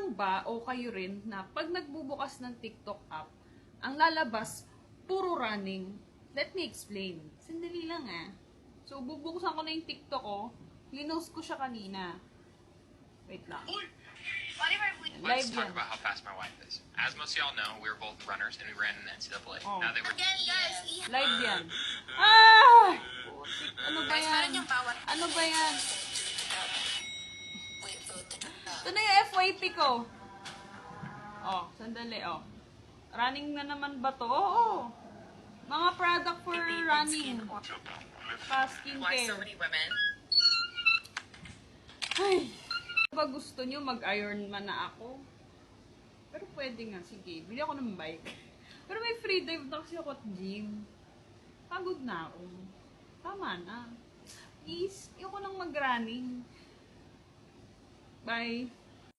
lang ba o kayo rin na pag nagbubukas ng TikTok app, ang lalabas, puro running? Let me explain. Sandali lang So, bubuksan ko na yung TikTok ko. Linost ko siya kanina. Wait lang. Let's talk about how fast my wife is. As most of y'all know, we were both runners and we ran in the NCAA. Oh. Now they were... Again, guys, Live yan. Ah! Putik, ano ba guys, parang yan? yung bawat... Ano ba yan? Wait for the... Ito na yung FYP ko. Oh, sandali, Running na naman ba to? Oo. Mga product for running. Pa Why so skincare. many women? Ay. Ba gusto nyo mag-iron man na ako? Pero pwede nga, sige. Bili ako ng bike. Pero may free dive na kasi ako at gym. Pagod na ako. Tama na. Please, ayoko nang mag-running. Bye.